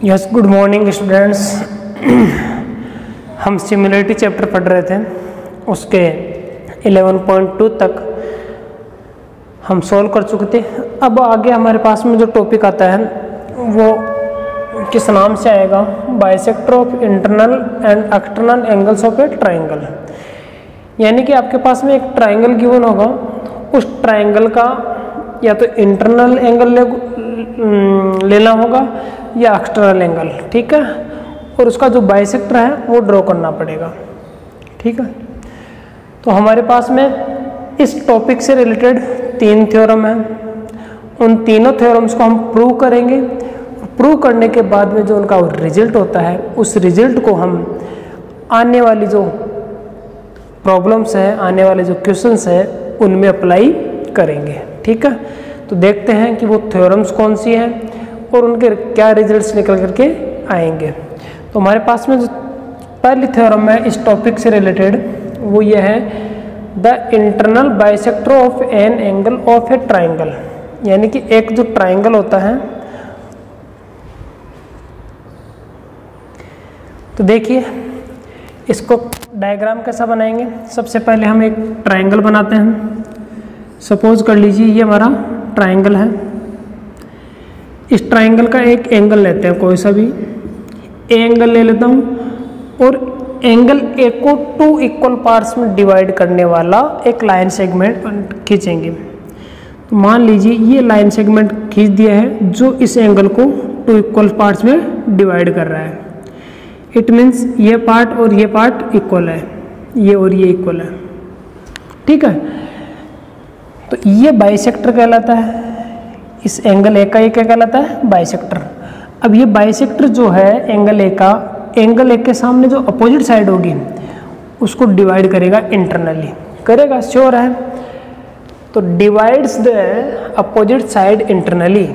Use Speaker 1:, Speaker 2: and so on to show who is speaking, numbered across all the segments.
Speaker 1: Yes, good morning students. हम similarity chapter पढ़ रहे थे, उसके 11.2 तक हम सॉल्व कर चुके थे। अब आगे हमारे पास में जो टॉपिक आता है वो किस नाम से आएगा? Bisector of internal and external angles of a triangle. यानी कि आपके पास में एक ट्राइंगल गिवन होगा, उस ट्राइंगल का या तो इंटरनल एंगल लेना होगा या एक्सटर्नल एंगल, ठीक है, और उसका जो बाइसेक्टर है वो ड्रॉ करना पड़ेगा, ठीक है। तो हमारे पास में इस टॉपिक से रिलेटेड 3 थ्योरम है। उन तीनों थ्योरम्स को हम प्रूव करेंगे। प्रूव करने के बाद में जो उनका रिजल्ट होता है, उस रिजल्ट को हम आने वाली जो प्रॉब्लम्स है, आने वाले जो क्वेश्चंस है, उनमें अप्लाई करेंगे, ठीक है। तो देखते हैं कि वो थ्योरम्स कौन सी हैं और उनके क्या रिजल्ट्स निकल करके आएंगे। तो हमारे पास में जो पहली थ्योरम है इस टॉपिक से रिलेटेड, वो ये है the internal bisector of an angle of a triangle. यानी कि एक जो ट्राइंगल होता है, तो देखिए इसको डायग्राम कैसा बनाएंगे। सबसे पहले हम एक ट्राइंगल बनाते हैं। सपोज कर लीजिए ये हमारा ट्राइंगल है। इस ट्राइंगल का एक एंगल लेते हैं, कोई सा भी एंगल ले लेता हूँ, और एंगल ए को 2 इक्वल पार्ट्स में डिवाइड करने वाला एक लाइन सेगमेंट खींचेंगे। तो मान लीजिए ये लाइन सेगमेंट खींच दिया है जो इस एंगल को 2 इक्वल पार्ट्स में डिवाइड कर रहा है। इट मीन्स ये पार्ट और ये पार्ट इक्वल है, ये और ये इक्वल है, ठीक है। तो ये बाइसेक्टर कहलाता है। इस एंगल ए का ये क्या कहलाता है? बाइसेक्टर। अब ये बाइसेक्टर जो है एंगल ए का, एंगल ए के सामने जो अपोजिट साइड होगी उसको डिवाइड करेगा इंटरनली, करेगा, श्योर है। तो divides the opposite side internally.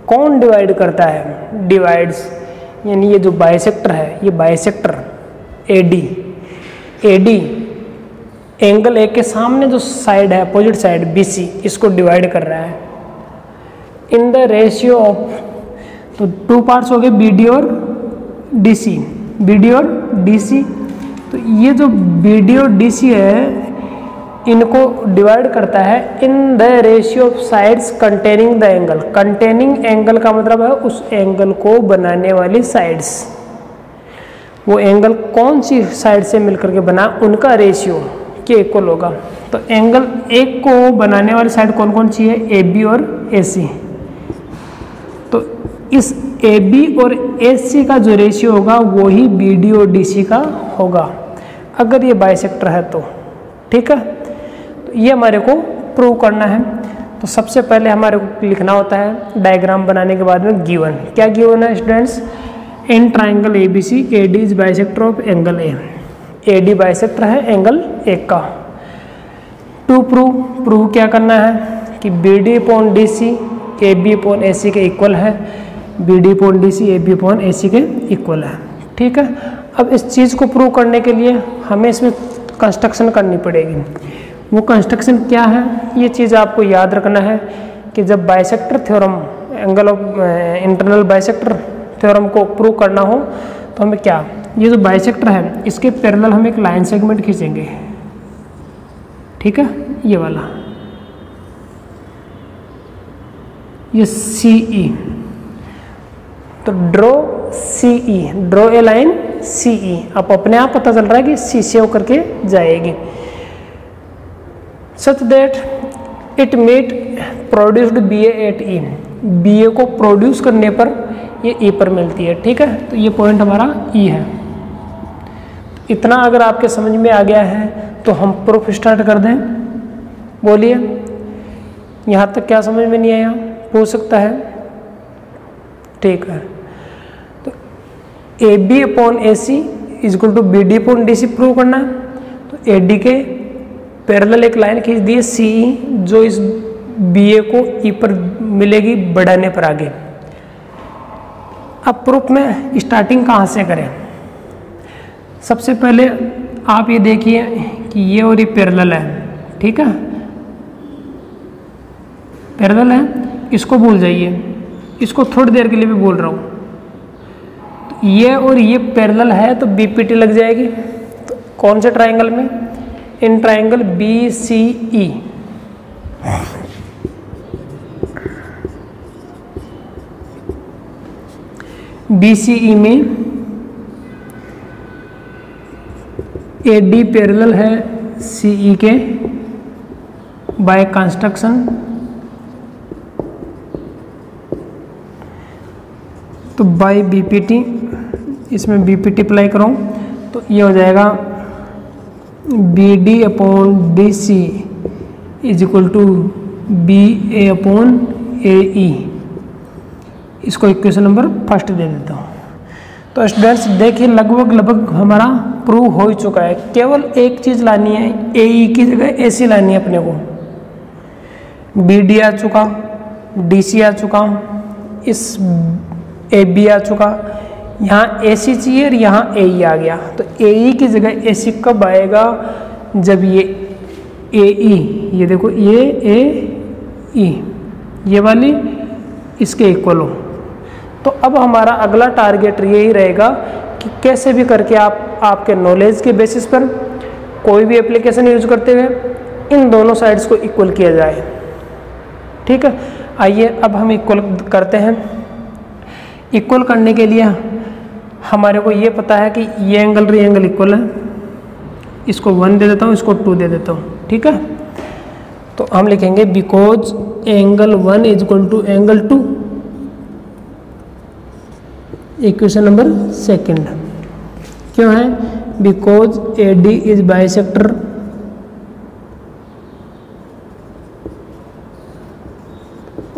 Speaker 1: कौन डिवाइड करता है? डिवाइड्स, यानी ये जो बाइसेक्टर है, ये बाइसेक्टर एडी एंगल ए के सामने जो साइड है, अपोजिट साइड BC, इसको डिवाइड कर रहा है इन द रेशियो ऑफ, तो 2 पार्ट्स हो गए BD और DC, BD और DC। तो ये जो BD और DC है इनको डिवाइड करता है in the ratio of sides containing the angle. Containing angle का मतलब है उस एंगल को बनाने वाली साइड्स। वो एंगल कौन सी साइड से मिलकर के बना, उनका रेशियो के इक्वल होगा। तो एंगल एक को बनाने वाली साइड कौन कौन सी है? AB और AC। तो इस AB और AC का जो रेशियो होगा वो ही BD और DC का होगा, अगर ये बाइसेक्टर है तो, ठीक है। तो ये हमारे को प्रूव करना है। तो सबसे पहले हमारे को लिखना होता है डायग्राम बनाने के बाद में गिवन। क्या गिवन है students? In triangle ABC AD is bisector of angle A। AD bisector है एंगल A का। टू प्रूव क्या करना है कि BD upon DC AB upon AC के इक्वल है, BD upon DC AB upon AC के इक्वल है, ठीक है। अब इस चीज़ को प्रूव करने के लिए हमें इसमें कंस्ट्रक्शन करनी पड़ेगी। वो कंस्ट्रक्शन क्या है, ये चीज़ आपको याद रखना है कि जब bisector theorem, angle of internal bisector theorem को प्रूव करना हो तो हमें क्या, ये जो बाइसेक्टर है इसके पैरेलल हम एक लाइन सेगमेंट खींचेंगे, ठीक है, ये वाला, ये CE। तो draw CE, draw a line CE। अब अपने आप पता चल रहा है कि C से होकर के जाएगी, such that it meet produced BA at E। BA को प्रोड्यूस करने पर ये E पर मिलती है, ठीक है। तो ये पॉइंट हमारा E है। इतना अगर आपके समझ में आ गया है तो हम प्रूफ स्टार्ट कर दें। बोलिए, यहाँ तक क्या समझ में नहीं आया? पूछ सकता है, ठीक है। तो AB upon AC equal to BD upon DC prove करना है। तो AD के पैरेलल एक लाइन खींच दी है CE, जो इस BA को E पर मिलेगी बढ़ाने पर आगे। अब प्रूफ में स्टार्टिंग कहाँ से करें? सबसे पहले आप ये देखिए कि ये और ये पैरेलल है, ठीक है, पैरेलल है, इसको भूल जाइए, इसको थोड़ी देर के लिए भी बोल रहा हूँ। ये और ये पैरेलल है तो बीपीटी लग जाएगी। तो कौन से ट्राइंगल में? In triangle BCE। BCE में AD पैरेलल है CE के बाय कंस्ट्रक्शन। तो बाय BPT, इसमें BPT अप्लाई करो तो ये हो जाएगा BD upon DC is equal to BA upon AE। इसको इक्वेशन नंबर फर्स्ट दे देता हूँ। तो स्टूडेंट्स देखिए लगभग हमारा प्रूव हो ही चुका है। केवल एक चीज़ लानी है, AE की जगह AC लानी है अपने को। BD आ चुका, DC आ चुका, इस AB आ चुका, यहाँ AC चाहिए और यहाँ AE आ गया। तो AE की जगह AC कब आएगा? जब ये AE, ये देखो ये AE, ये वाली इसके इक्वल हो। तो अब हमारा अगला टारगेट यही रहेगा कि कैसे भी करके आपके नॉलेज के बेसिस पर कोई भी एप्लीकेशन यूज करते हुए इन दोनों साइड्स को इक्वल किया जाए। ठीक है, आइए अब हम इक्वल करते हैं। इक्वल करने के लिए हमारे को ये पता है कि ये एंगल री एंगल इक्वल है। इसको 1 दे देता हूँ, इसको 2 दे देता हूँ। ठीक है, तो हम लिखेंगे because angle 1 is equal to angle 2। Equation number second क्यों है? Because AD is bisector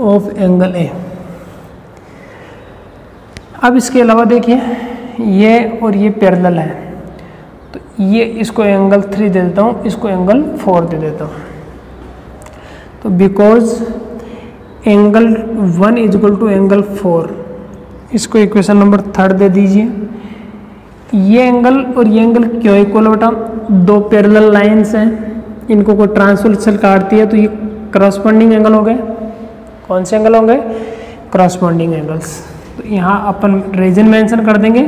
Speaker 1: of angle A। अब इसके अलावा देखिए ये और ये पैरेलल है, तो ये इसको एंगल 3 दे देता हूँ, इसको एंगल 4 दे देता हूँ। तो because angle 1 is equal to angle 4, इसको इक्वेशन नंबर 3 दे दीजिए। ये एंगल और ये एंगल क्यों इक्वल है बेटा? दो पैरेलल लाइंस हैं, इनको कोई ट्रांसवर्सल काटती है तो ये करस्पॉन्डिंग एंगल हो गए। कौन से एंगल होंगे? Corresponding angles. तो यहाँ अपन रीजन मेंशन कर देंगे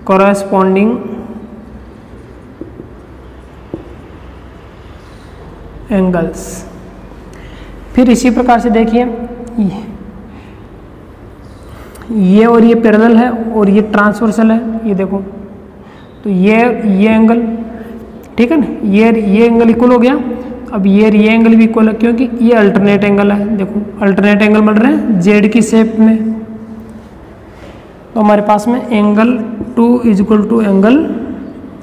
Speaker 1: करस्पॉन्डिंग एंगल्स। फिर इसी प्रकार से देखिए ये और ये पैरेलल है और ये ट्रांसवर्सल है, ये देखो। तो ये एंगल, ठीक है ना, ये एंगल इक्वल हो गया। अब ये एंगल भी इक्वल है क्योंकि ये अल्टरनेट एंगल है। देखो अल्टरनेट एंगल बन रहे हैं जेड की शेप में। तो हमारे पास में angle 2 is equal to angle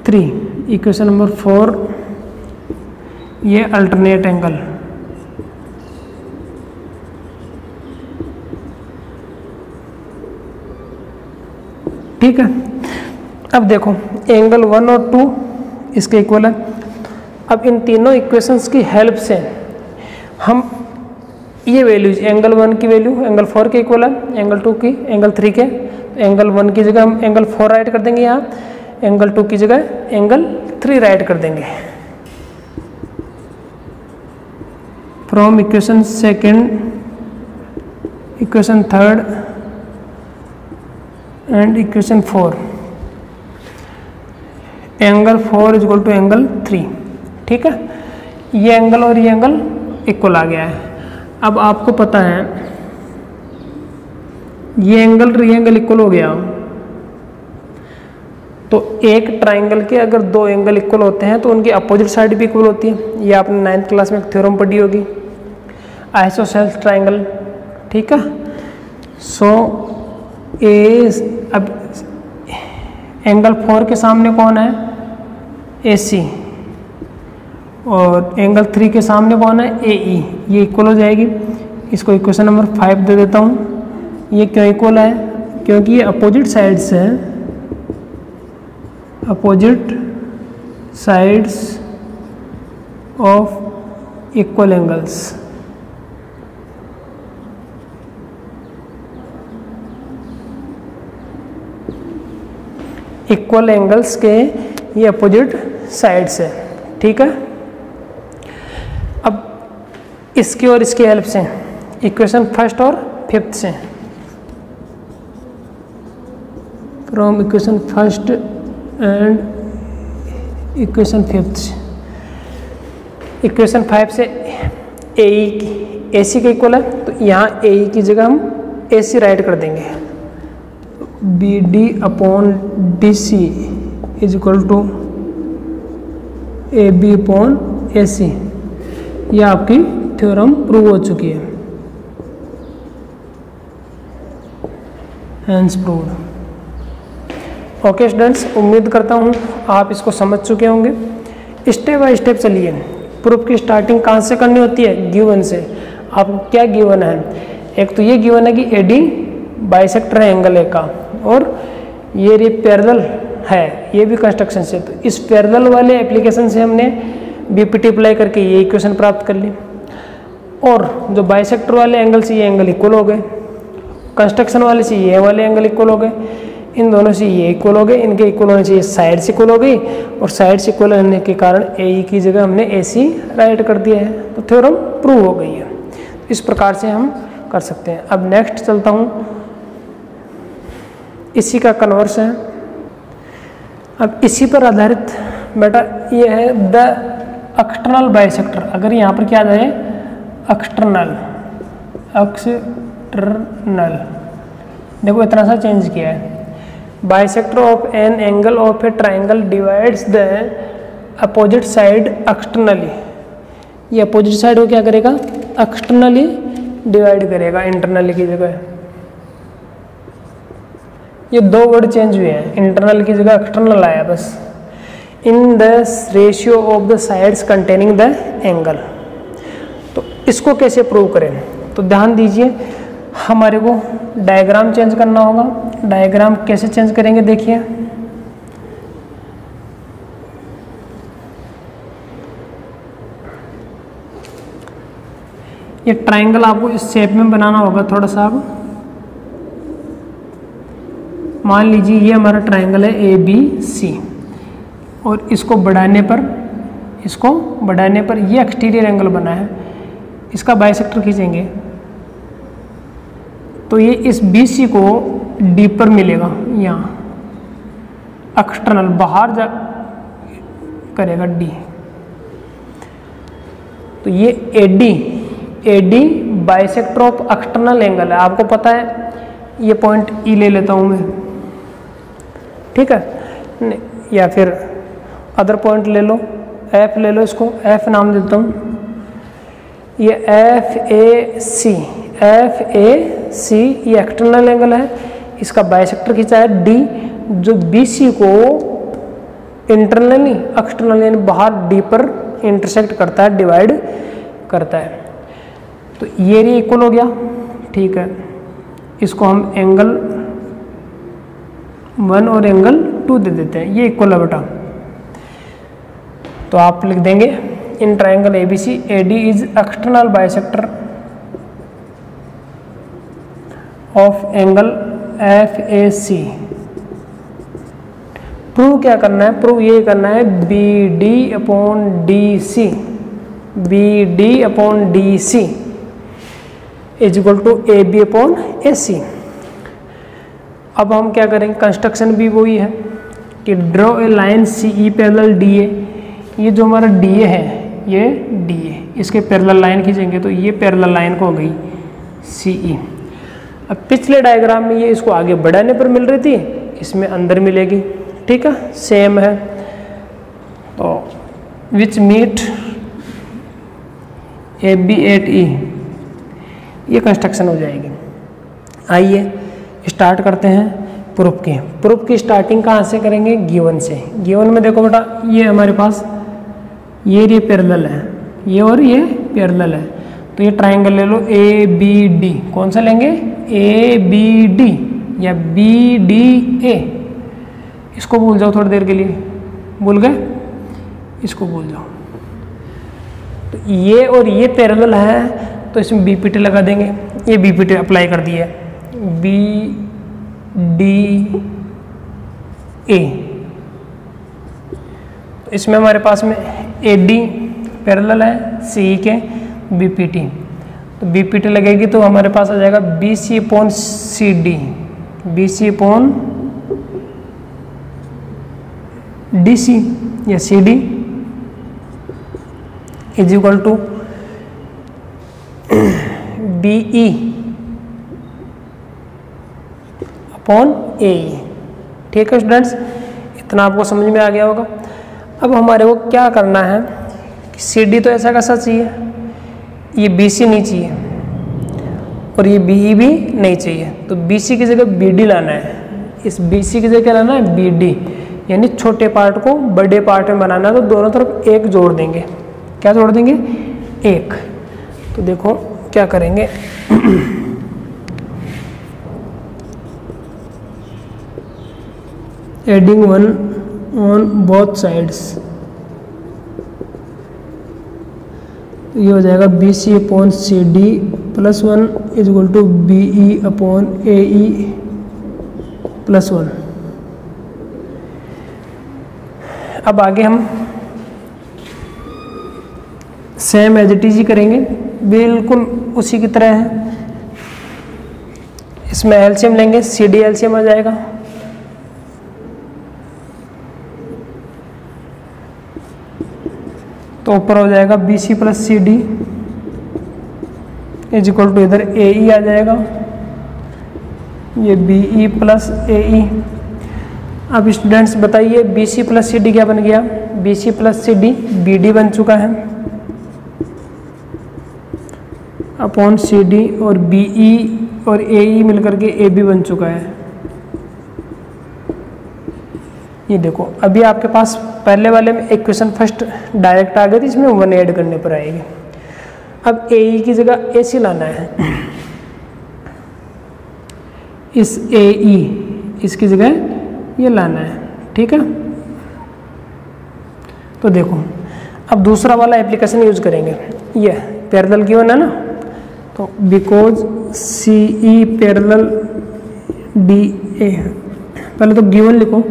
Speaker 1: 3। Equation number 4, ये अल्टरनेट एंगल। ठीक है, अब देखो एंगल 1 और 2 इसके इक्वल है। अब इन तीनों इक्वेशंस की हेल्प से हम ये वैल्यूज, एंगल 1 की वैल्यू एंगल 4 के इक्वल है, एंगल 2 की एंगल 3 के। तो एंगल 1 की जगह हम एंगल 4 राइट कर देंगे यहाँ, एंगल 2 की जगह एंगल 3 राइट कर देंगे। From equation second, equation third and equation 4, angle 4 is equal to angle 3। ठीक है, ये एंगल और ये एंगल इक्वल आ गया है। अब आपको पता है ये एंगल री एंगल इक्वल हो गया, तो एक ट्राइंगल के अगर दो एंगल इक्वल होते हैं तो उनकी अपोजिट साइड भी इक्वल होती है। ये आपने 9th क्लास में एक थ्योरम पढ़ी होगी, आइसोसेल्स ट्राइंगल। ठीक है, सो अब एंगल 4 के सामने कौन है? AC। और एंगल 3 के सामने कौन है? AE। ये इक्वल हो जाएगी। इसको इक्वेशन नंबर 5 दे देता हूँ। ये क्यों इक्वल है? क्योंकि ये अपोजिट साइड्स है, opposite sides of equal angles. Equal angles के ये अपोजिट साइड्स है। ठीक है, अब इसकी और इसकी हेल्प से इक्वेशन 1st और 5th से from equation first and equation fifth. Equation 5 से ए सी का इक्वल है, तो यहाँ ए की जगह हम ए सी राइट कर देंगे। B D upon D C is equal to A B upon A C. यह आपकी थ्योरम प्रूव हो चुकी है, हैंस प्रूव्ड। ओके स्टूडेंट्स, उम्मीद करता हूँ आप इसको समझ चुके होंगे। स्टेप बाय स्टेप चलिए। प्रूफ की स्टार्टिंग कहाँ से करनी होती है? गिवन से। आपको क्या गिवन है? एक तो ये गिवन है कि एडी बाइसेक्टर है एंगल ए का, और ये पैरेलल है, ये भी कंस्ट्रक्शन से। तो इस पैरेलल वाले एप्लीकेशन से हमने बीपीटी अप्लाई करके ये इक्वेशन प्राप्त कर ली, और जो बाइसेक्टर वाले एंगल से ये एंगल इक्वल हो गए, कंस्ट्रक्शन वाले से ये वाले एंगल इक्वल हो गए, इन दोनों से ये इक्वल हो गए, इनके इक्वल होने से ये साइड से इक्वल हो गई, और साइड से इक्वल होने के कारण ए की जगह हमने ए सी राइट कर दिया है, तो थ्योरम प्रूव हो गई है। इस प्रकार से हम कर सकते हैं। अब नेक्स्ट चलता हूँ, इसी का कन्वर्स है। अब इसी पर आधारित बेटा ये है द एक्सटर्नल बाइसेक्टर। अगर यहाँ पर क्या आ जाए एक्सटर्नल, देखो इतना सा चेंज किया है। Bisector of an angle of a triangle divides the opposite side externally. ये अपोजिट साइड को क्या करेगा? एक्सटर्नली डिवाइड करेगा इंटरनली की जगह। ये दो वर्ड चेंज हुए हैं, इंटरनल की जगह एक्सटर्नल आया बस। In the ratio of the sides containing the angle. तो इसको कैसे प्रूव करें? तो ध्यान दीजिए, हमारे को डायग्राम चेंज करना होगा। डायग्राम कैसे चेंज करेंगे देखिए। ये ट्रायंगल आपको इस शेप में बनाना होगा थोड़ा सा। अब मान लीजिए ये हमारा ट्रायंगल है ए बी सी, और इसको बढ़ाने पर ये एक्सटीरियर एंगल बना है, इसका बाइसेक्टर खींचेंगे तो ये इस BC को डी पर मिलेगा, यहाँ एक्सटर्नल बाहर जा करेगा डी। तो ये AD bisector of external angle है। आपको पता है, ये पॉइंट E ले लेता हूँ मैं, ठीक है, या फिर अदर पॉइंट ले लो, F ले लो, इसको F नाम देता हूँ। ये FAC ये एक्सटर्नल एंगल है, इसका बाइसेक्टर खींचा है D, जो BC को इंटरनली एक्सटर्नल यानी बाहर D पर इंटरसेक्ट करता है, डिवाइड करता है। तो ये रे इक्वल हो गया, ठीक है। इसको हम एंगल 1 और एंगल 2 दे देते हैं, ये इक्वल है बेटा। तो आप लिख देंगे in triangle ABC AD is external bisector of angle FAC। Prove क्या करना है? प्रूव ये करना है BD upon DC is equal to AB upon AC। अब हम क्या करेंगे? कंस्ट्रक्शन भी वही है कि draw a line CE parallel DA। ये जो हमारा DA है, ये DA, इसके पैरेलल लाइन खींचेंगे तो ये पैरेलल लाइन को हो गई CE। अब पिछले डायग्राम में ये इसको आगे बढ़ाने पर मिल रही थी, इसमें अंदर मिलेगी, ठीक है, सेम है। तो विच मीट AB at E, ये कंस्ट्रक्शन हो जाएगी। आइए स्टार्ट करते हैं प्रूफ की। प्रूफ की स्टार्टिंग कहाँ से करेंगे? गिवन से। गिवन में देखो बेटा, ये हमारे पास ये पैरेलल है, ये और ये पैरेलल है, तो ये ट्रायंगल ले लो ABD। कौन सा लेंगे? ABD या BDA। इसको भूल जाओ थोड़ी देर के लिए, भूल गए, इसको भूल जाओ। तो ये और ये पैरेलल है, तो इसमें BPT लगा देंगे। ये BPT अप्लाई कर दिया है, BDA। तो इसमें हमारे पास में AD पैरेलल है CE के BPT, तो BPT लगेगी तो हमारे पास आ जाएगा BC upon CD, BC upon D C या C D is equal to B E upon A E. ठीक है स्टूडेंट्स, इतना आपको समझ में आ गया होगा। अब हमारे को क्या करना है कि सी डी तो ऐसा कैसा चाहिए, ये बी सी नहीं चाहिए और ये बी ई भी नहीं चाहिए, तो बी सी की जगह बी डी लाना है। इस बी सी की जगह क्या लाना है, बी डी, यानी छोटे पार्ट को बड़े पार्ट में बनाना है, तो दोनों तरफ एक जोड़ देंगे। क्या जोड़ देंगे, एक। तो देखो क्या करेंगे, एडिंग 1 ऑन बोथ साइड्स, ये हो जाएगा B C upon C D plus 1 is equal to B E upon A E plus 1। अब आगे हम सेम एज इट इज ही करेंगे, बिल्कुल उसी की तरह है। इसमें एलसीएम लेंगे, सी डी एलसीएम आ जाएगा, तो ऊपर हो जाएगा B C plus C D is equal to इधर ए ई आ जाएगा, ये बी ई प्लस ए ई। अब स्टूडेंट्स बताइए B C plus C D क्या बन गया, B C plus C D B D बन चुका है अपॉन सी डी, और बी ई और ए ई मिलकर के ए बी बन चुका है। ये देखो अभी आपके पास पहले वाले में इक्वेशन फर्स्ट डायरेक्ट आ गई थी, इसमें 1 ऐड करने पर आएगी। अब ए ई की जगह ए सी लाना है, इस ए ई इसकी जगह ये लाना है। ठीक है, तो देखो अब दूसरा वाला एप्लीकेशन यूज करेंगे, ये पैरेलल गिवन है ना, तो because C E parallel D A, पहले तो गिवन लिखो,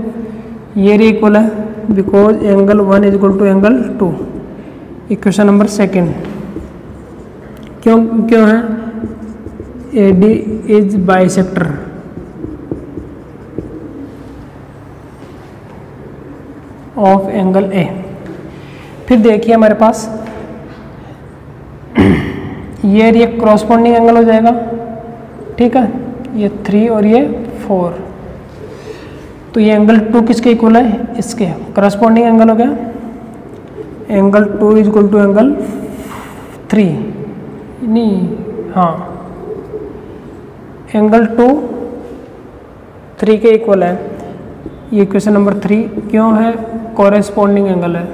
Speaker 1: ये रे इक्वल है because angle 1 is equal to angle 2, equation number second. क्यों है, A D is bisector of angle A. फिर देखिए हमारे पास ये क्रॉसपोंडिंग एंगल हो जाएगा। ठीक है, ये 3 और ये 4, तो ये एंगल 2 किसके इक्वल है, इसके करस्पॉन्डिंग एंगल हो गया। Angle 2 is equal to angle 3, नहीं हाँ, एंगल 2 3 के इक्वल है, ये इक्वेशन नंबर 3 क्यों है, कॉरेस्पॉन्डिंग एंगल है।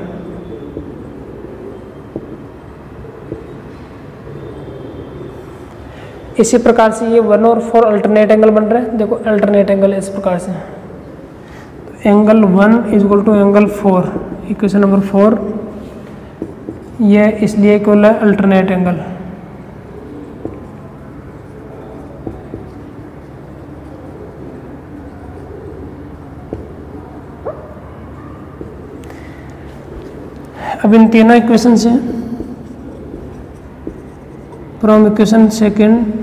Speaker 1: इसी प्रकार से ये 1 और 4 अल्टरनेट एंगल बन रहे हैं। देखो अल्टरनेट एंगल इस प्रकार से, angle 1 is equal to angle 4, equation number 4, यह इसलिए इक्वल है अल्टरनेट एंगल। अब इन तीनों इक्वेशन से from equation second,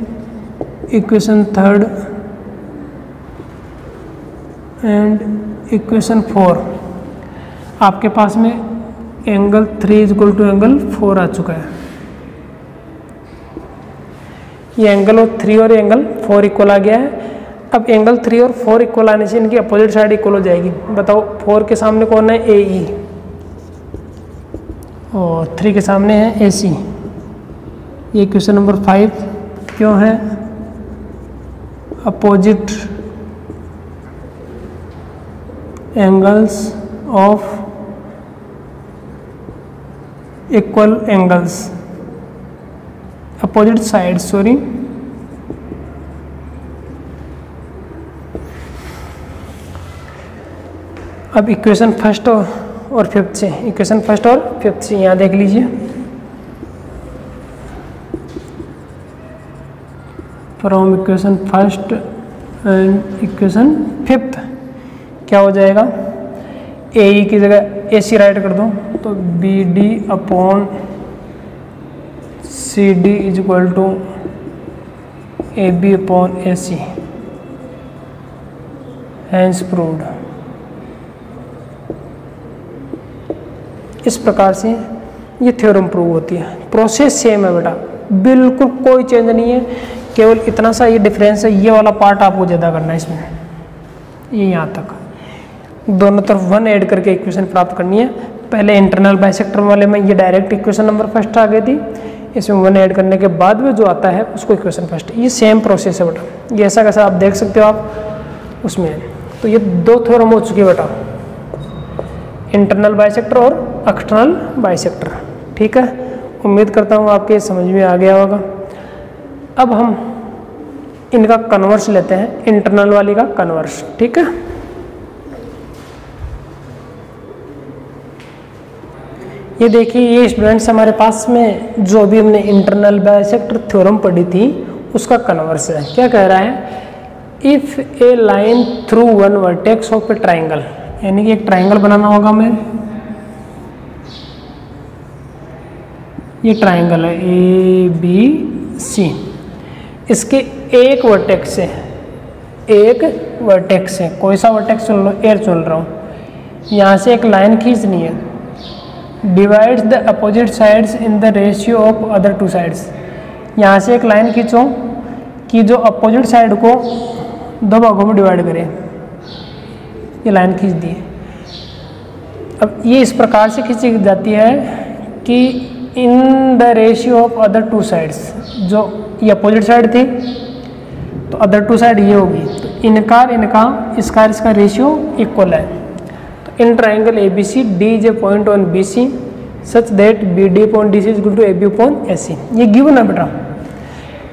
Speaker 1: equation third and equation 4 आपके पास में angle 3 is equal to angle 4 आ चुका है। ये एंगल 3 और एंगल 4 इक्वल आ गया है। अब एंगल 3 और 4 इक्वल आने से इनकी अपोजिट साइड इक्वल हो जाएगी। बताओ 4 के सामने कौन है, ए ई, और 3 के सामने है ए सी। ये क्वेश्चन नंबर 5 क्यों है, opposite angles of equal angles, opposite side sorry, अब इक्वेशन फर्स्ट और फिफ्थ से, इक्वेशन फर्स्ट और फिफ्थ से यहाँ देख लीजिए। From equation first and equation fifth क्या हो जाएगा, ए ई की जगह ए सी राइट कर दो तो B D upon C D is equal to A B upon A C, hence proved. इस प्रकार से ये थ्योरम प्रूव होती है। प्रोसेस सेम है बेटा, बिल्कुल कोई चेंज नहीं है, केवल इतना सा ये डिफरेंस है, ये वाला पार्ट आपको ज़्यादा करना है इसमें, ये यहाँ तक दोनों तरफ 1 ऐड करके इक्वेशन प्राप्त करनी है। पहले इंटरनल बाइसेक्टर वाले में ये डायरेक्ट इक्वेशन नंबर फर्स्ट आ गई थी, इसमें 1 ऐड करने के बाद में जो आता है उसको इक्वेशन फर्स्ट। ये सेम प्रोसेस है बेटा, ये ऐसा कैसा आप देख सकते हो आप उसमें। तो ये 2 थ्योरम हो चुके बेटा, इंटरनल बाइसेक्टर और एक्सटर्नल बाइसेक्टर। ठीक है, उम्मीद करता हूँ आपके समझ में आ गया होगा। अब हम इनका कन्वर्स लेते हैं, इंटरनल वाली का कन्वर्स। ठीक है, ये देखिए, ये स्टूडेंट्स हमारे पास में जो भी हमने इंटरनल बाइसेक्टर थ्योरम पढ़ी थी उसका कन्वर्स है। क्या कह रहा है, if A line through one vertex of a triangle, यानी कि एक ट्राइंगल बनाना होगा हमें, ये ट्राइंगल है ए बी सी, इसके एक वर्टेक्स से, एक वर्टेक्स से, कोई सा वर्टेक्स चुन लो, एयर चुन रहा हूँ, यहाँ से एक लाइन खींचनी है, divides the opposite sides in the ratio of other 2 sides. यहाँ से एक लाइन खींचो कि जो अपोजिट साइड को 2 भागों में डिवाइड करे, ये लाइन खींच दी है। अब ये इस प्रकार से खींची जाती है कि in the ratio of other 2 sides, जो ये अपोजिट साइड थी तो अदर 2 साइड ये होगी, तो इनका इसका रेशियो इक्वल है। तो in triangle A B C D is a point on B C such that B D upon D C is equal to A B upon A C. ये given है बेटा,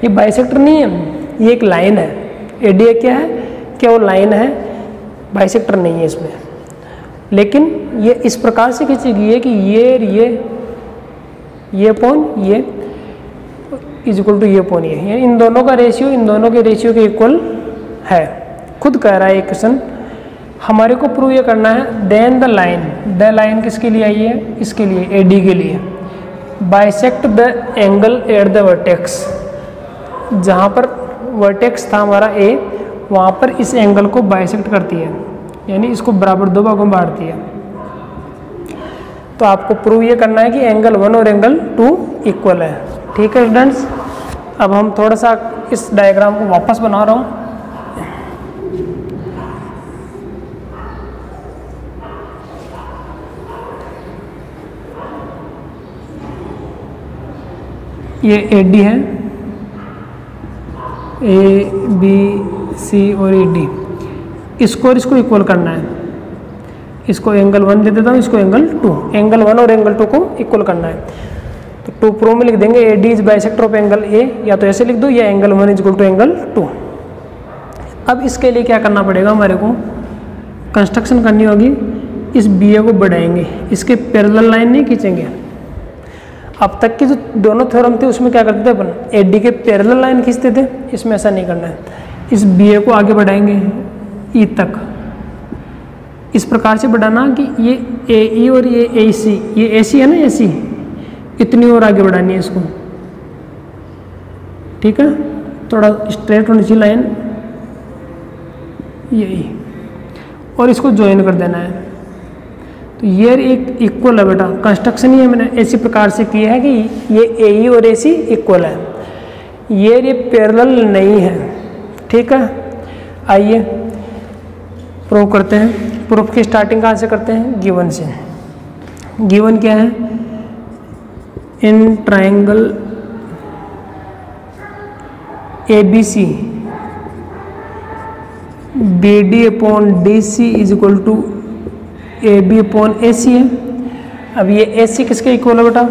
Speaker 1: ये बाइसेक्टर नहीं है, ये एक लाइन है। ए डी क्या है, क्या वो लाइन है, बाइसेक्टर नहीं है इसमें। लेकिन ये इस प्रकार से खींची गई है कि ये अपॉन ये इज इक्वल टू ये अपॉन ये, इन दोनों का रेशियो इन दोनों के रेशियो के इक्वल है। खुद कह रहा है ये क्वेश्चन, हमारे को प्रूव ये करना है। देन द लाइन किसके लिए आई है, इसके लिए, ए डी के लिए। Bisect the angle at the vertex, जहाँ पर वर्टेक्स था हमारा ए, वहाँ पर इस एंगल को बाइसेक्ट करती है, यानी इसको बराबर 2 भागों में बांटती है। तो आपको प्रूव ये करना है कि एंगल 1 और एंगल 2 इक्वल है। ठीक है स्टूडेंट्स, अब हम थोड़ा सा इस डायग्राम को वापस बना रहा हूँ। ये ए डी है, ए बी सी और ए डी, इसको और इसको इक्वल करना है। इसको एंगल 1 दे देता हूँ, इसको एंगल 2, एंगल 1 और एंगल 2 को इक्वल करना है। तो 2 प्रो में लिख देंगे A D is bisector of angle A, या तो ऐसे लिख दो, या angle 1 is equal to angle 2। अब इसके लिए क्या करना पड़ेगा, हमारे को कंस्ट्रक्शन करनी होगी। इस बी ए को बढ़ाएंगे, इसके पैरेलल लाइन नहीं खींचेंगे। अब तक की जो दोनों थ्योरम थे उसमें क्या करते थे अपन, ए डी के पैरेलल लाइन खींचते थे, इसमें ऐसा नहीं करना है। इस बी ए को आगे बढ़ाएंगे ई तक, इस प्रकार से बढ़ाना कि ये ए ई और ये ए सी, ये ए सी है ना, ए सी, इतनी और आगे बढ़ानी है इसको। ठीक है, थोड़ा स्ट्रेट होनी चाहिए लाइन, ये ई, और इसको ज्वाइन कर देना है। तो ये एक इक्वल है बेटा, कंस्ट्रक्शन ही मैंने ऐसी प्रकार से किया है कि ये ए ई और ए सी इक्वल है, ये पैरेलल नहीं है। ठीक है, आइए प्रूव करते हैं। प्रूफ की स्टार्टिंग कहाँ से करते हैं, गिवन से। गिवन क्या है, in triangle A B C B D upon D C is equal to A B upon A C है। अब ये ए सी किसके इक्वल है बेटा,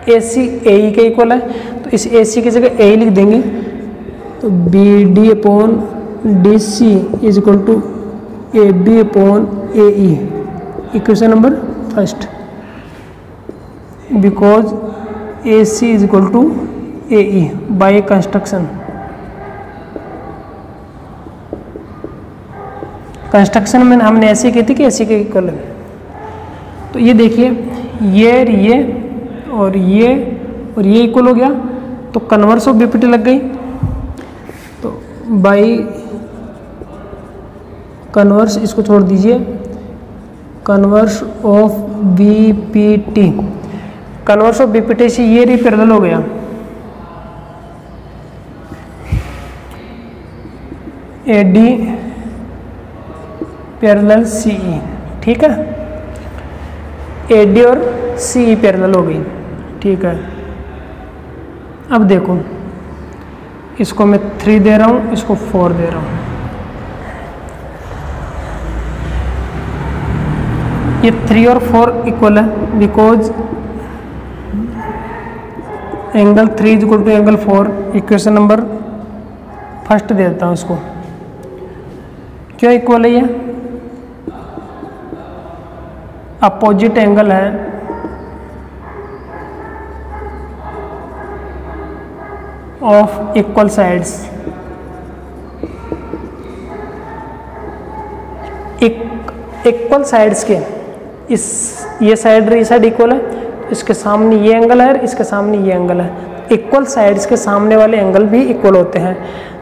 Speaker 1: ए सी ए ई के इक्वल है, तो इस ए सी की जगह ए लिख देंगे। तो B D upon D C is equal to A B upon A E, equation number first, because A C is equal to A E by construction. Construction में हमने ऐसे की थी कि ऐसे के इक्वल है। तो ये देखिए, ये और ये इक्वल हो गया, तो कन्वर्स ऑफ बीपीटी लग गई। तो बाई कन्वर्स, इसको छोड़ दीजिए, converse of BPT, converse of BPT से ये री पैरेलल हो गया, एडी पैरेलल सीई, ठीक है, एडी और सीई पैरेलल हो गई, ठीक है। अब देखो इसको मैं 3 दे रहा हूँ, इसको 4 दे रहा हूँ, ये 3 और 4 इक्वल है because angle 3 is equal to angle 4, equation number first दे देता हूँ इसको। क्यों इक्वल है ये? अपोजिट एंगल है, of equal sides, equal sides के इस ये साइड इक्वल है, इसके सामने ये एंगल है और इसके सामने ये एंगल है, इक्वल साइड्स के सामने वाले एंगल भी इक्वल होते हैं।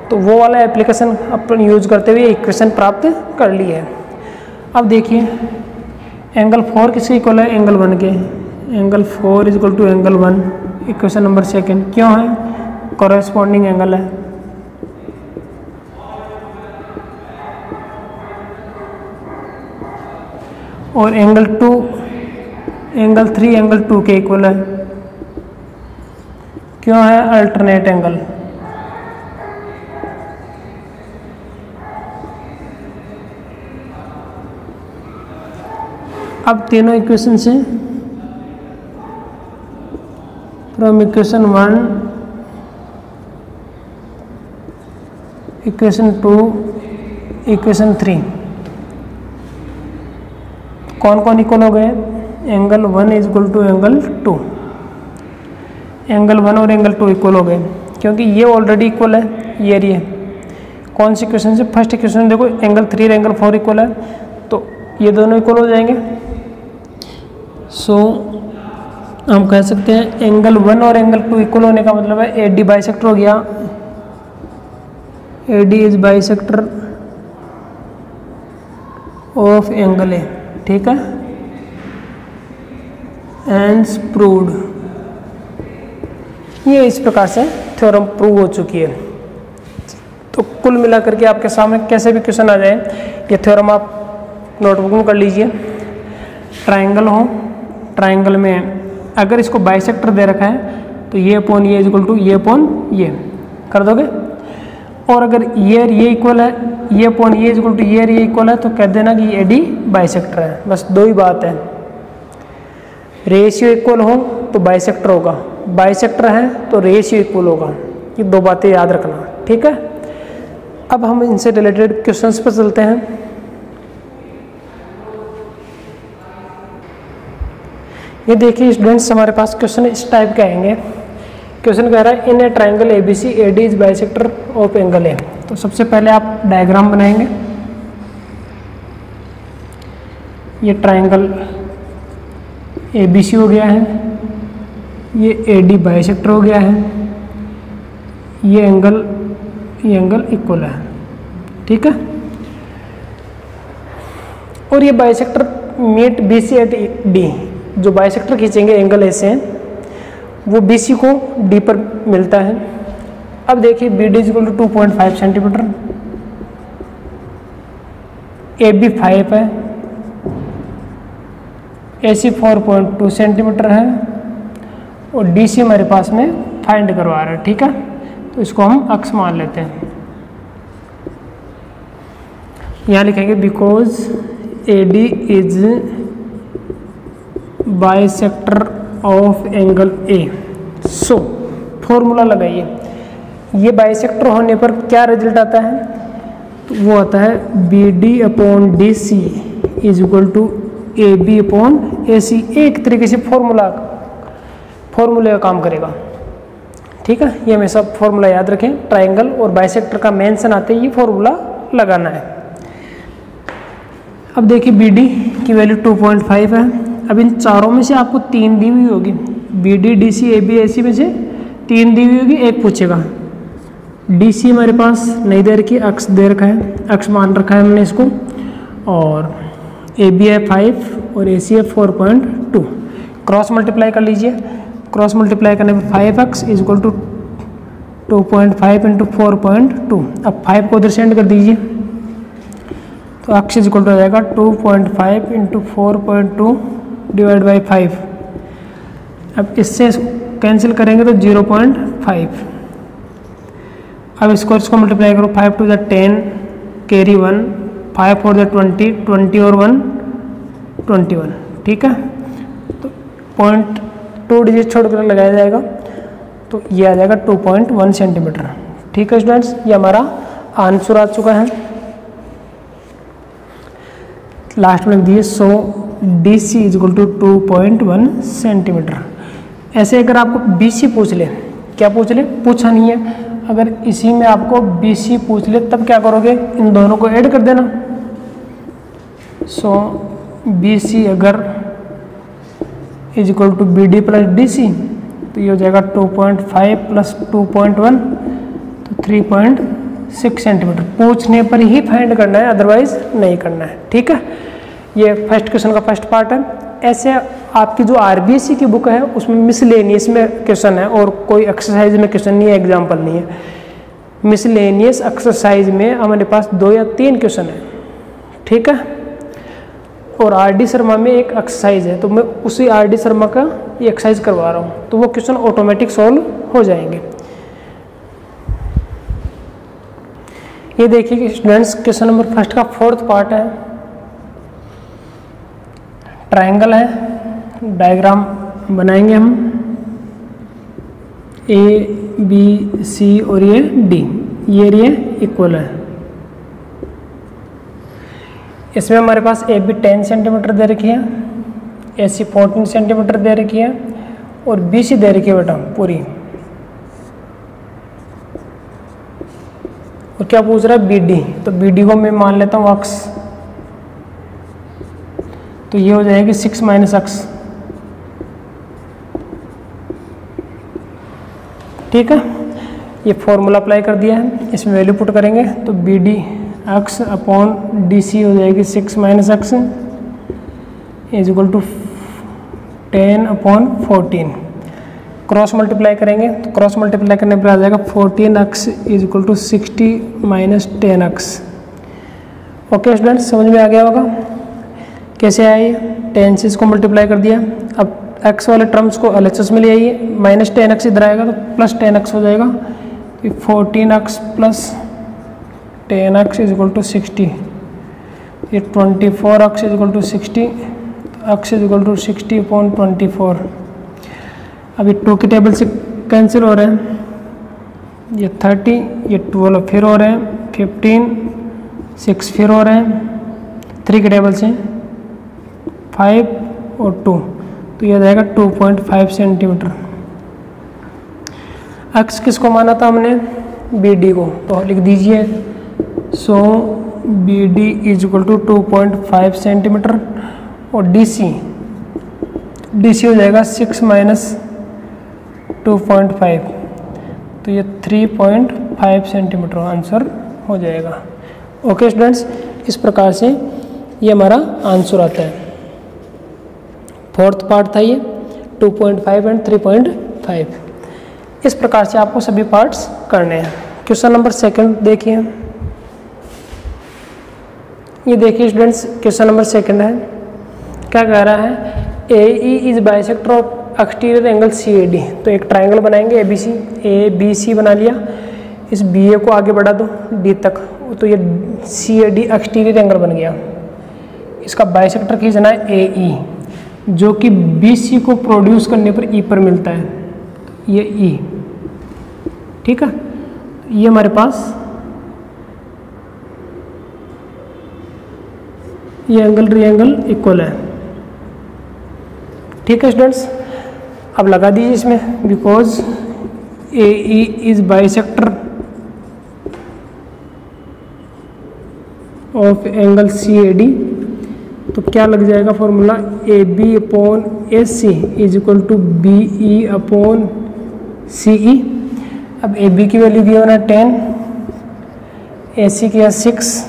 Speaker 1: तो वो वाला एप्लीकेशन अपन यूज करते हुए इक्वेशन प्राप्त कर ली है। अब देखिए एंगल 4 किसके इक्वल है? एंगल 1 के, angle 4 is equal to angle 1, equation number second. क्यों है? कॉरेस्पॉन्डिंग एंगल है। और एंगल 2, एंगल 3 एंगल 2 के इक्वल है। क्यों है? Alternate angle. अब तीनों इक्वेशन से फ्रॉम इक्वेशन 1, इक्वेशन 2, इक्वेशन 3 कौन कौन इक्वल हो गए? Angle 1 is equal to angle 2, angle 1 और एंगल 2 इक्वल हो गए क्योंकि ये ऑलरेडी इक्वल है, ये रही। कौन सी इक्वेशन से? फर्स्ट इक्वेशन देखो, एंगल 3 और एंगल 4 इक्वल है तो ये दोनों इक्वल हो जाएंगे। सो हम कह सकते हैं एंगल 1 और एंगल 2 इक्वल होने का मतलब है एडी बाइसेक्टर हो गया, A D is bisector of angle A, ठीक है, एंड प्रूव्ड। ये इस प्रकार से थ्योरम प्रूव हो चुकी है। तो कुल मिलाकर के आपके सामने कैसे भी क्वेश्चन आ जाए, ये थ्योरम आप नोटबुक में कर लीजिए। ट्रायंगल हो, ट्रायंगल में अगर इसको बाइसेक्टर दे रखा है तो ये अपॉन ये इज इक्वल टू ये अपॉन ये कर दोगे, और अगर ये इक्वल है, ये अपॉन ये इज इक्वल टू ये इक्वल है तो कह देना कि ये एडी बाइसेक्टर है। बस दो ही बात है, रेशियो इक्वल हो तो बाइसेक्टर होगा, बाइसेक्टर है तो रेशियो इक्वल होगा। ये दो बातें याद रखना, ठीक है। अब हम इनसे रिलेटेड क्वेश्चंस पर चलते हैं। ये देखिए स्टूडेंट्स, हमारे पास क्वेश्चन इस टाइप के आएंगे। क्वेश्चन कह रहा है in a triangle ABC AD is bisector of angle A. तो सबसे पहले आप डायग्राम बनाएंगे। ये ट्राइंगल एबीसी हो गया है, ये एडी बाइसेक्टर हो गया है, ये एंगल इक्वल है, ठीक है। और ये bisector meet B C at D, जो बाइसेक्टर खींचेंगे एंगल ए से वो बीसी को डी पर मिलता है। अब देखिए B D is equal to 2.5 centimetre, A B 5 है, ए सी 4.2 सेंटीमीटर है और डी सी हमारे पास में फाइंड करवा रहा है, ठीक है। तो इसको हम अक्स मान लेते हैं। यहाँ लिखेंगे because A D is bisector of angle A. So formula लगाइए, ये बाइसेक्टर होने पर क्या रिजल्ट आता है? तो वो आता है B D upon D C is equal to A B upon A C. एक तरीके से फॉर्मूले का काम करेगा, ठीक है। ये हमेशा फॉर्मूला याद रखें, ट्राइंगल और बाइसेक्टर का मेंशन आते ही ये फॉर्मूला लगाना है। अब देखिए बी डी की वैल्यू 2.5 है। अब इन चारों में से आपको 3 दी हुई होगी, B D D C A B A C में से 3 दी हुई होगी, एक पूछेगा। डी सी हमारे पास नहीं दे रखी, अक्स दे रखा है, अक्स मान रखा है हमने इसको। और ए बी है 5 और ए सी है 4.2। क्रॉस मल्टीप्लाई कर लीजिए, क्रॉस मल्टीप्लाई करने पर 5x is equal to 2.5 into 4.2। अब 5 को उधर सेंड कर दीजिए तो x इज इक्वल टू हो जाएगा 2.5 इंटू 4.2 डिवाइड बाई 5। अब इससे कैंसिल करेंगे तो 0.5। अब इसको मल्टीप्लाई करो, 5 two the 10 carry 1, 5 four the 20, 20 और 1 21। ठीक है, तो 0.2 डिजिट छोड़कर लगाया जाएगा तो ये आ जाएगा 2.1 सेंटीमीटर। ठीक है स्टूडेंट्स, ये हमारा आंसर आ चुका है। लास्ट में लिख दिए 100 DC is equal to 2.1 centimetre. ऐसे अगर आपको BC पूछ ले, क्या पूछ ले, पूछा नहीं है, अगर इसी में आपको BC पूछ ले तब क्या करोगे, इन दोनों को ऐड कर देना। 100 BC अगर is equal to BD plus DC तो ये हो जाएगा 2.5 प्लस 2.1 तो 3.6 सेंटीमीटर। पूछने पर ही फाइंड करना है, अदरवाइज नहीं करना है। ठीक है, ये फर्स्ट क्वेश्चन का फर्स्ट पार्ट है। ऐसे आपकी जो RBSc की बुक है उसमें मिसलेनियस में क्वेश्चन है और कोई एक्सरसाइज में क्वेश्चन नहीं है, एग्जाम्पल नहीं है। मिसलेनियस एक्सरसाइज में हमारे पास 2 या 3 क्वेश्चन है। ठीक है, और RD शर्मा में एक एक्सरसाइज है, तो मैं उसी RD शर्मा का ये एक्सरसाइज करवा रहा हूँ, तो वो क्वेश्चन ऑटोमेटिक सॉल्व हो जाएंगे। ये देखिए कि स्टूडेंट्स क्वेश्चन नंबर फर्स्ट का फोर्थ पार्ट है। ट्रायंगल है, डायग्राम बनाएंगे हम, ABC और ये D, ये इक्वल है। इसमें हमारे पास AB 10 सेंटीमीटर दे रखी है, AC 14 सेंटीमीटर दे रखी है और BC दे रखी है बेटा पूरी। और क्या पूछ रहा है, BD, तो BD को मैं मान लेता हूँ x, तो ये हो जाएगी 6 माइनस x। ठीक है, ये फॉर्मूला अप्लाई कर दिया है, इसमें वैल्यू पुट करेंगे तो BD x अपॉन DC हो जाएगी 6 minus x is equal to 10 upon 14। Cross multiply करेंगे तो क्रॉस मल्टीप्लाई करने पर आ जाएगा 14x is equal to 60 minus 10x। Okay students, समझ में आ गया होगा कैसे आए। 10 से इसको मल्टीप्लाई कर दिया, अब x वाले टर्म्स को LHS में ले आइए, माइनस 10x इधर आएगा तो प्लस 10x हो जाएगा, 14x plus 10x is equal to 60, ये 24x is equal to 60, x is equal to 60 upon 24। अभी 2 के टेबल से कैंसिल हो रहे हैं, ये 30, ये 12 फिर हो रहे हैं, 15, 6 फिर हो रहे हैं, 3 के टेबल से 5 और 2, तो यह जाएगा 2.5 सेंटीमीटर। x किसको माना था हमने, BD को, तो लिख दीजिए so BD is equal to 2.5 centimetre और DC हो जाएगा 6 माइनस 2.5, तो ये 3.5 सेंटीमीटर आंसर हो जाएगा। ओके स्टूडेंट्स, इस प्रकार से ये हमारा आंसर आता है। फोर्थ पार्ट था ये 2.5 एंड 3.5। इस प्रकार से आपको सभी पार्ट्स करने हैं। क्वेश्चन नंबर सेकंड देखिए, ये देखिए स्टूडेंट्स, क्वेश्चन नंबर सेकंड है, क्या कह रहा है, AE is bisector of exterior angle CAD। तो एक ट्रायंगल बनाएंगे ABC बना लिया, इस BA को आगे बढ़ा दो D तक, तो ये CAD एक्सटीरियर एंगल बन गया। इसका बाइसेक्टर खींचना है AE, जो कि BC को प्रोड्यूस करने पर E पर मिलता है, ये E। ठीक है, ये हमारे पास ये एंगल ट्रायंगल इक्वल है। ठीक है स्टूडेंट्स, अब लगा दीजिए इसमें, because AE is bisector of angle CAD, तो क्या लग जाएगा formula, AB upon AC is equal to BE upon CE। अब AB की वैल्यू गिवन है 10, AC की है 6,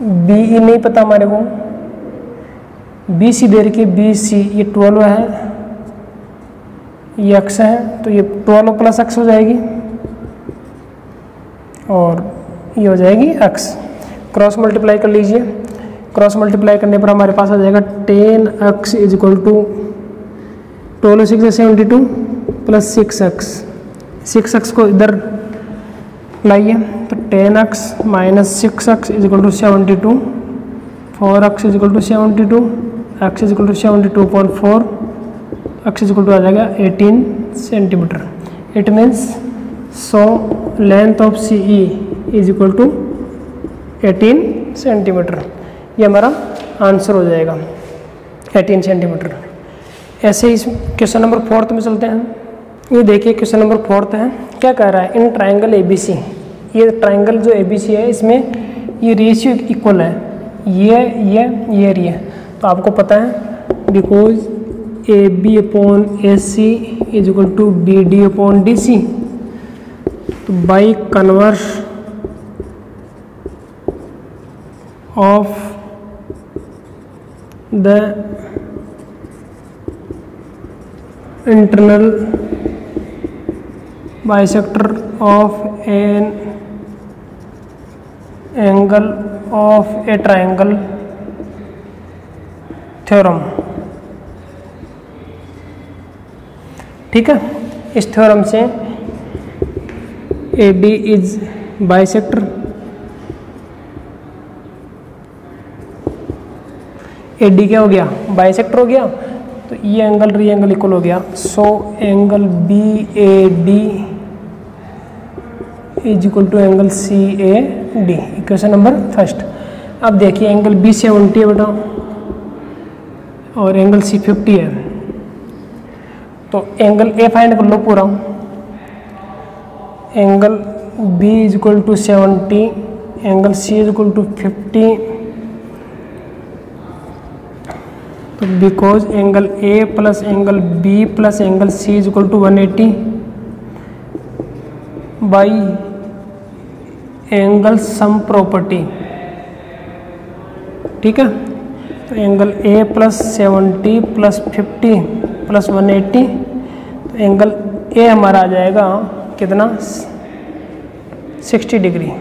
Speaker 1: बी ई नहीं पता हमारे को, बी सी दे रखी है, बी सी ये 12 है, ये एक्स है, तो ये 12 प्लस एक्स हो जाएगी और ये हो जाएगी एक्स। क्रॉस मल्टीप्लाई कर लीजिए, क्रॉस मल्टीप्लाई करने पर हमारे पास आ जाएगा 10x is equal to 12 6 72 plus 6x। 6x को इधर लाइए तो 10x minus 6x is equal to 72, 4x is equal to 72, x is equal to 72.4, x is equal to आ जाएगा 18 centimetre. It means so length of C E is equal to 18 centimetre. ये हमारा answer हो जाएगा 18 centimetre. ऐसे ही question number 4 में चलते हैं। ये देखिए क्वेश्चन नंबर 4 है, क्या कह रहा है, इन ट्राइंगल ए बी सी, ये ट्राइंगल जो ए बी सी है इसमें ये रेशियो इक्वल है, ये तो आपको पता है because A B upon A C is equal to B D upon D C, तो by converse of the internal bisector of an angle of a triangle theorem. ठीक है, इस थ्योरम से A D is bisector, A D क्या हो गया, bisector हो गया, तो ये एंगल री एंगल इक्वल हो गया। So angle B A D is equal to angle C A D. Equation number first. अब देखिए एंगल बी 70 है बेटा और एंगल सी 50 है, तो एंगल ए फाइंड कर लो पूरा। Angle B is equal to 70, angle C is equal to 50, तो because angle A plus angle B plus angle C is equal to 180 by angle sum property. ठीक है, तो angle A plus 70 plus 50 plus 180, तो angle ए हमारा आ जाएगा कितना, 60 degree.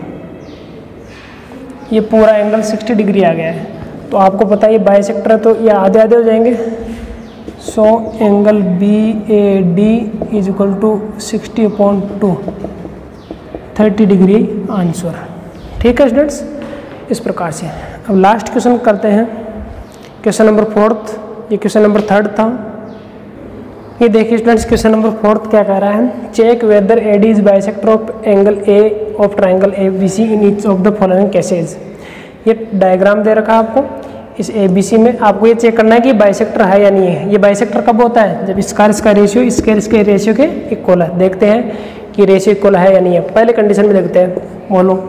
Speaker 1: ये पूरा एंगल 60 डिग्री आ गया है। तो आपको पता है ये बाइसेक्टर है तो ये आधे आधे हो जाएंगे। So angle B A D is equal to 60/2, 30 degree answer. ठीक है स्टूडेंट्स, इस प्रकार से। अब लास्ट क्वेश्चन करते हैं, क्वेश्चन नंबर 4। ये क्वेश्चन नंबर 3 था। ये देखिए स्टूडेंट्स क्वेश्चन नंबर 4 क्या कह रहा है, check whether A D is bisector of angle A of triangle A B C in each of the following cases. ये डायग्राम दे रखा है आपको, इस ए बी सी में आपको ये चेक करना है कि बाइसेक्टर है या नहीं है। ये बाइसेक्टर कब होता है, जब इसका रेशियो इसके रेशियो के इक्वल है। देखते हैं कि रेशियो इक्वल है या नहीं है। पहले कंडीशन में देखते हैं, बोलो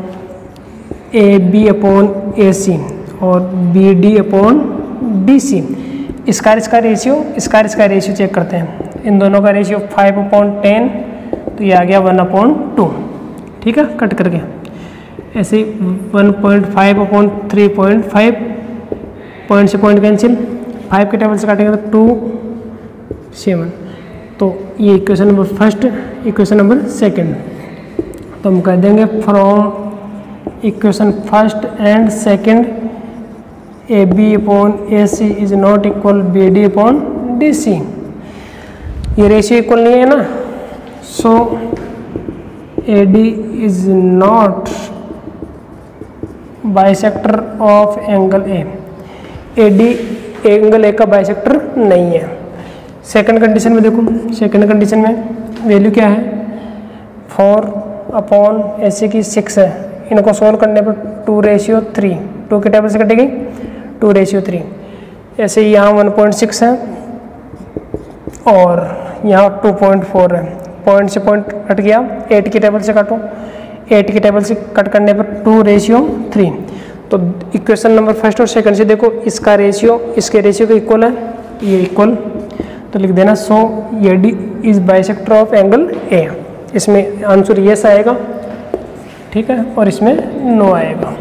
Speaker 1: ए बी अपॉन ए सी और B D upon D C, इसका रेशियो चेक करते हैं। इन दोनों का रेशियो 5/10, तो ये आ गया 1/2। ठीक है, कट करके ऐसे 1.5/3.5, पॉइंट से पॉइंट कैंसिल, 5 के टेबल से काटेंगे तो 2 7। तो ये equation number first, equation number second. तो हम कह देंगे from equation first and second A B upon A C is not equal B D upon D C. ये रेशियो इक्वल नहीं है ना, so A D is not bisector of angle A. A D angle A का bisector नहीं है। Second condition में देखो, second condition में वैल्यू क्या है, 4/, ऐसे की 6 है। इनको सोल्व करने पर 2:3, 2 के टेबल से कटेगी 2:3। ऐसे ही यहाँ 1.6 है और यहाँ 2.4 है। पॉइंट से पॉइंट कट गया, 8 की टेबल से काटो, 8 की टेबल से कट करने पर 2:3। तो इक्वेशन नंबर फर्स्ट और सेकंड से देखो, इसका रेशियो इसके रेशियो के इक्वल है, ये इक्वल, तो लिख देना so A D is bisector of angle A. इसमें आंसर यस आएगा, ठीक है, और इसमें नो आएगा।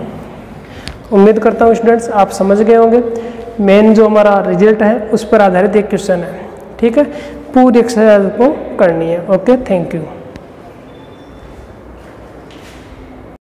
Speaker 1: उम्मीद करता हूँ स्टूडेंट्स आप समझ गए होंगे। मेन जो हमारा रिजल्ट है उस पर आधारित एक क्वेश्चन है, ठीक है। पूरी एक्सरसाइज को करनी है। Okay, thank you.